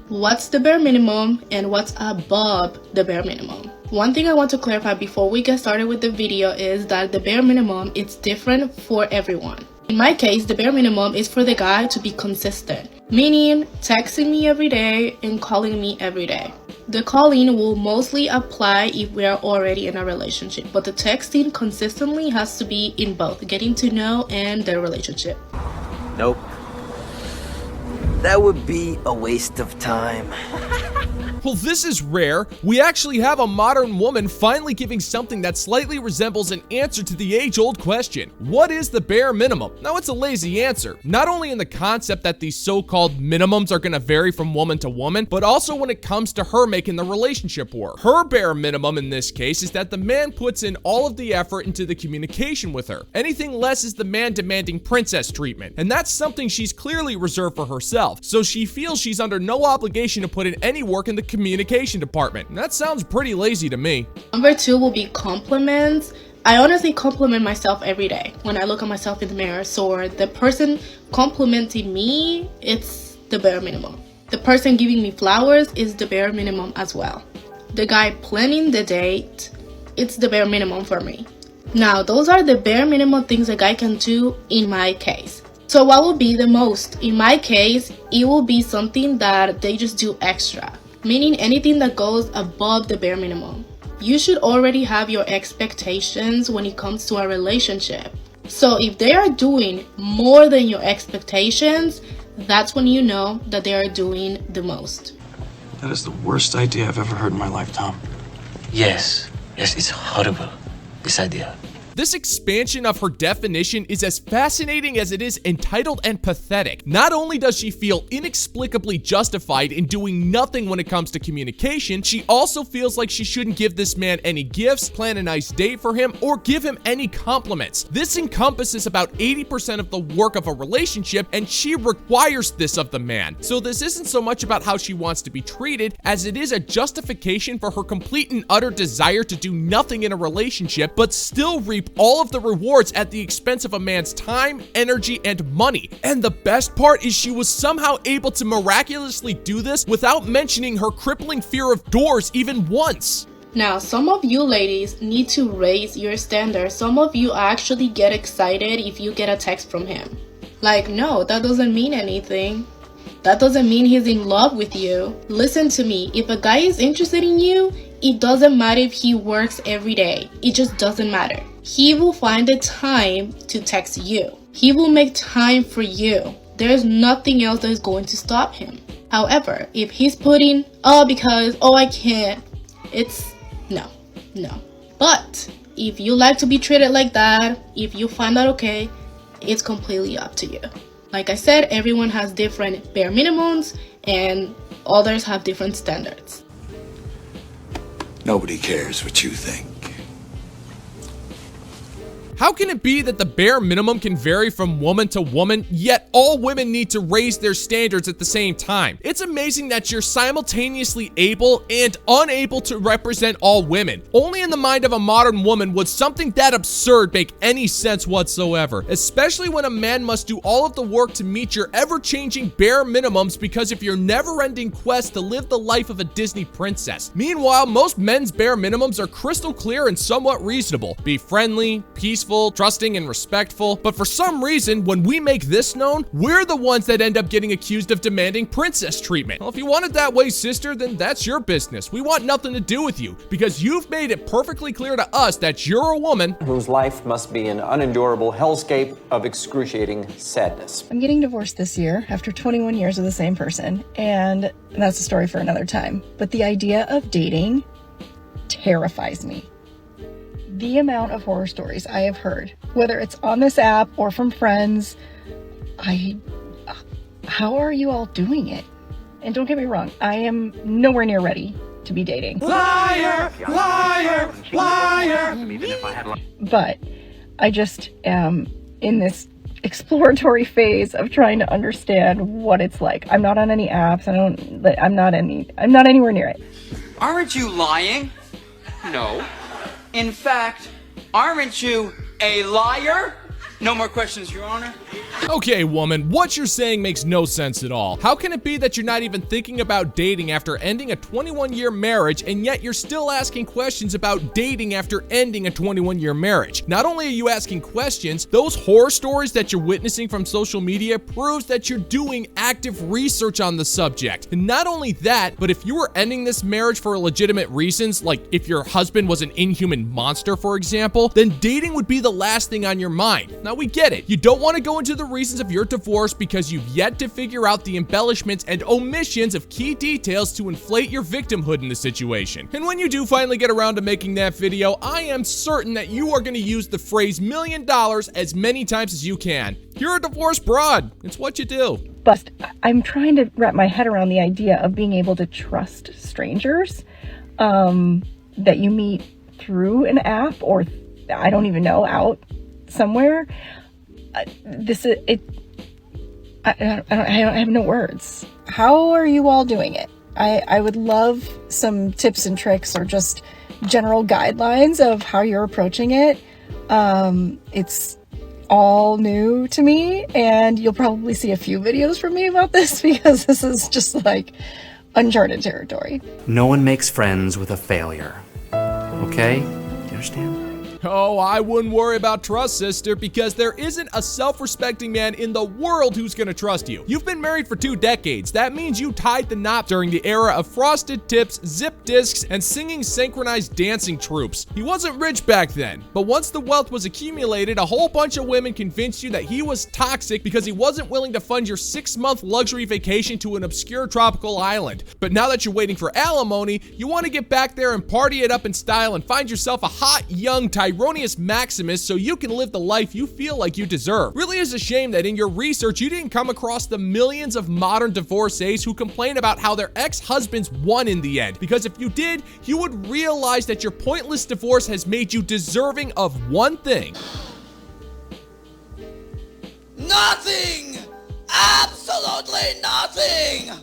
What's the bare minimum and what's above the bare minimum? One thing I want to clarify before we get started with the video is that the bare minimum is different for everyone. In my case, the bare minimum is for the guy to be consistent, meaning texting me every day and calling me every day. The calling will mostly apply if we are already in a relationship, but the texting consistently has to be in both getting to know and the relationship. Nope. That would be a waste of time. Well, this is rare. We actually have a modern woman finally giving something that slightly resembles an answer to the age-old question. What is the bare minimum? Now, it's a lazy answer, not only in the concept that these so-called minimums are gonna vary from woman to woman, but also when it comes to her making the relationship work. Her bare minimum in this case is that the man puts in all of the effort into the communication with her. Anything less is the man demanding princess treatment, and that's something she's clearly reserved for herself, so she feels she's under no obligation to put in any work in the communication department. That sounds pretty lazy to me. Number 2 will be compliments. I honestly compliment myself every day when I look at myself in the mirror. So the person complimenting me, it's the bare minimum. The person giving me flowers is the bare minimum as well. The guy planning the date, it's the bare minimum for me. Now, those are the bare minimum things a guy can do in my case. So what will be the most? In my case, it will be something that they just do extra, meaning anything that goes above the bare minimum. You should already have your expectations when it comes to a relationship. So if they are doing more than your expectations, that's when you know that they are doing the most. That is the worst idea I've ever heard in my life, Tom. Yes, it's horrible, this idea. This expansion of her definition is as fascinating as it is entitled and pathetic. Not only does she feel inexplicably justified in doing nothing when it comes to communication, she also feels like she shouldn't give this man any gifts, plan a nice date for him, or give him any compliments. This encompasses about 80% of the work of a relationship, and she requires this of the man. So this isn't so much about how she wants to be treated, as it is a justification for her complete and utter desire to do nothing in a relationship, but still reap all of the rewards at the expense of a man's time, energy, and money. And the best part is she was somehow able to miraculously do this without mentioning her crippling fear of doors even once. Now, some of you ladies need to raise your standards. Some of you actually get excited if you get a text from him. Like, no, that doesn't mean anything. That doesn't mean he's in love with you. Listen to me. If a guy is interested in you, it doesn't matter if he works every day. It just doesn't matter. He will find the time to text you. He will make time for you. There's nothing else that is going to stop him. However, if he's putting, I can't, it's no. But if you like to be treated like that, if you find that okay, it's completely up to you. Like I said, everyone has different bare minimums and others have different standards. Nobody cares what you think. How can it be that the bare minimum can vary from woman to woman, yet all women need to raise their standards at the same time? It's amazing that you're simultaneously able and unable to represent all women. Only in the mind of a modern woman would something that absurd make any sense whatsoever, especially when a man must do all of the work to meet your ever-changing bare minimums because of your never-ending quest to live the life of a Disney princess. Meanwhile, most men's bare minimums are crystal clear and somewhat reasonable. Be friendly, peaceful, trusting, and respectful, but for some reason, when we make this known, we're the ones that end up getting accused of demanding princess treatment. Well, if you want it that way, sister, then that's your business. We want nothing to do with you, because you've made it perfectly clear to us that you're a woman whose life must be an unendurable hellscape of excruciating sadness. I'm getting divorced this year after 21 years with the same person, and that's a story for another time. But the idea of dating terrifies me. The amount of horror stories I have heard, whether it's on this app or from friends, how are you all doing it? And don't get me wrong, I am nowhere near ready to be dating. liar, liar, liar. But I just am in this exploratory phase of trying to understand what it's like. I'm not on any apps. I'm not anywhere near it. Aren't you lying? No. In fact, aren't you a liar? No more questions, Your Honor. Okay, woman, what you're saying makes no sense at all. How can it be that you're not even thinking about dating after ending a 21-year marriage, and yet you're still asking questions about dating after ending a 21-year marriage? Not only are you asking questions, those horror stories that you're witnessing from social media proves that you're doing active research on the subject. And not only that, but if you were ending this marriage for legitimate reasons, like if your husband was an inhuman monster, for example, then dating would be the last thing on your mind. Now, we get it. You don't want to go into the reasons of your divorce because you've yet to figure out the embellishments and omissions of key details to inflate your victimhood in the situation. And when you do finally get around to making that video, I am certain that you are going to use the phrase $1 million as many times as you can. You're a divorced broad. It's what you do. Bust, I'm trying to wrap my head around the idea of being able to trust strangers that you meet through an app or I don't even know, out somewhere. I have no words. How are you all doing it? I would love some tips and tricks or just general guidelines of how you're approaching it. It's all new to me, and you'll probably see a few videos from me about this because this is just like uncharted territory. No one makes friends with a failure. Okay? You understand? Oh, I wouldn't worry about trust, sister, because there isn't a self-respecting man in the world who's gonna trust you. You've been married for 2 decades. That means you tied the knot during the era of frosted tips, zip discs, and singing synchronized dancing troupes. He wasn't rich back then, but once the wealth was accumulated, a whole bunch of women convinced you that he was toxic because he wasn't willing to fund your 6-month luxury vacation to an obscure tropical island. But now that you're waiting for alimony, you want to get back there and party it up in style and find yourself a hot, young, Tyronius Maximus so you can live the life you feel like you deserve. Really is a shame that in your research you didn't come across the millions of modern divorcees who complain about how their ex-husbands won in the end, because if you did, you would realize that your pointless divorce has made you deserving of one thing. Nothing! Absolutely nothing!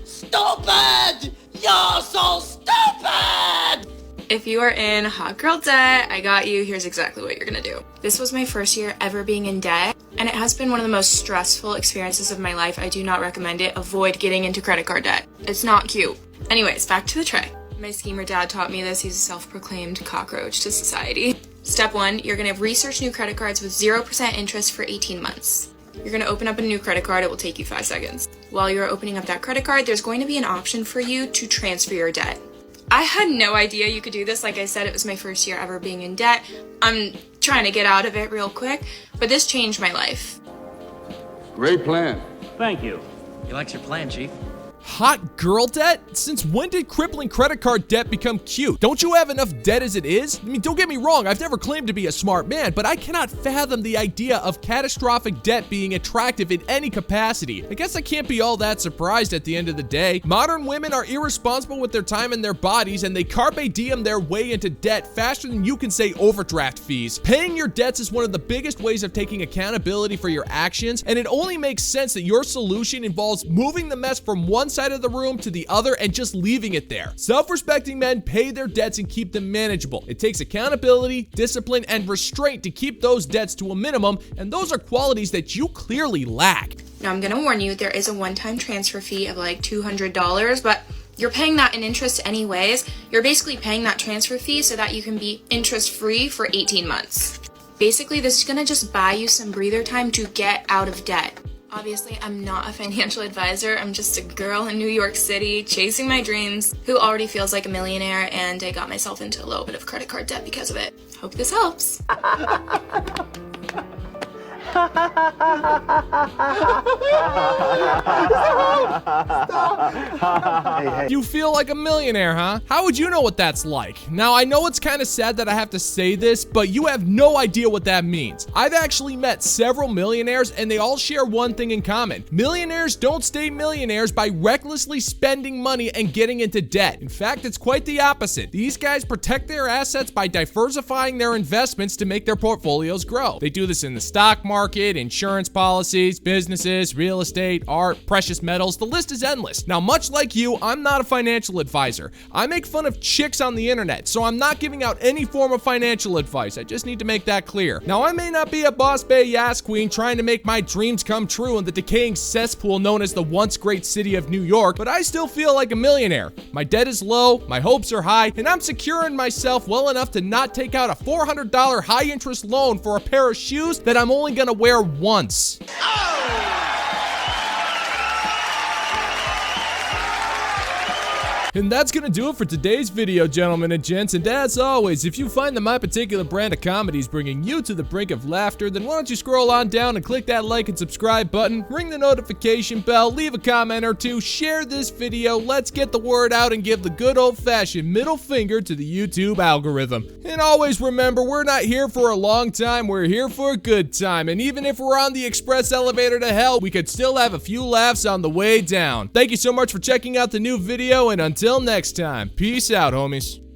Stupid! You're so stupid! If you are in hot girl debt, I got you. Here's exactly what you're gonna do. This was my first year ever being in debt, and it has been one of the most stressful experiences of my life. I do not recommend it. Avoid getting into credit card debt. It's not cute. Anyways, back to the tray. My schemer dad taught me this. He's a self-proclaimed cockroach to society. Step 1, you're gonna research new credit cards with 0% interest for 18 months. You're gonna open up a new credit card. It will take you 5 seconds. While you're opening up that credit card, there's going to be an option for you to transfer your debt. I had no idea you could do this. Like I said, it was my first year ever being in debt. I'm trying to get out of it real quick, but this changed my life. Great plan. Thank you. He likes your plan, Chief. Hot girl debt? Since when did crippling credit card debt become cute? Don't you have enough debt as it is? I mean, don't get me wrong, I've never claimed to be a smart man, but I cannot fathom the idea of catastrophic debt being attractive in any capacity. I guess I can't be all that surprised at the end of the day. Modern women are irresponsible with their time and their bodies, and they carpe diem their way into debt faster than you can say overdraft fees. Paying your debts is one of the biggest ways of taking accountability for your actions, and it only makes sense that your solution involves moving the mess from one side of the room to the other and just leaving it there. Self-respecting men pay their debts and keep them manageable. It takes accountability, discipline, and restraint to keep those debts to a minimum, and those are qualities that you clearly lack. Now I'm gonna warn you, there is a one-time transfer fee of like $200, but you're paying that in interest anyways. You're basically paying that transfer fee so that you can be interest-free for 18 months. Basically, this is gonna just buy you some breather time to get out of debt. Obviously, I'm not a financial advisor. I'm just a girl in New York City chasing my dreams who already feels like a millionaire, and I got myself into a little bit of credit card debt because of it. Hope this helps. You feel like a millionaire, huh? How would you know what that's like? Now, I know it's kind of sad that I have to say this, but you have no idea what that means. I've actually met several millionaires, and they all share one thing in common. Millionaires don't stay millionaires by recklessly spending money and getting into debt. In fact, it's quite the opposite. These guys protect their assets by diversifying their investments to make their portfolios grow. They do this in the stock market, market, insurance policies, businesses, real estate, art, precious metals. The list is endless. Now, much like you, I'm not a financial advisor. I make fun of chicks on the internet, so I'm not giving out any form of financial advice. I just need to make that clear. Now, I may not be a boss bay Yas queen trying to make my dreams come true in the decaying cesspool known as the once great city of New York, but I still feel like a millionaire. My debt is low, my hopes are high, and I'm secure in myself well enough to not take out a $400 high interest loan for a pair of shoes that I'm only gonna wear once. And that's gonna do it for today's video, gentlemen and gents. And as always, if you find that my particular brand of comedy is bringing you to the brink of laughter, then why don't you scroll on down and click that like and subscribe button, ring the notification bell, leave a comment or two, share this video, let's get the word out and give the good old-fashioned middle finger to the YouTube algorithm. And always remember, we're not here for a long time, we're here for a good time. And even if we're on the express elevator to hell, we could still have a few laughs on the way down. Thank you so much for checking out the new video, and until next time, peace out, homies.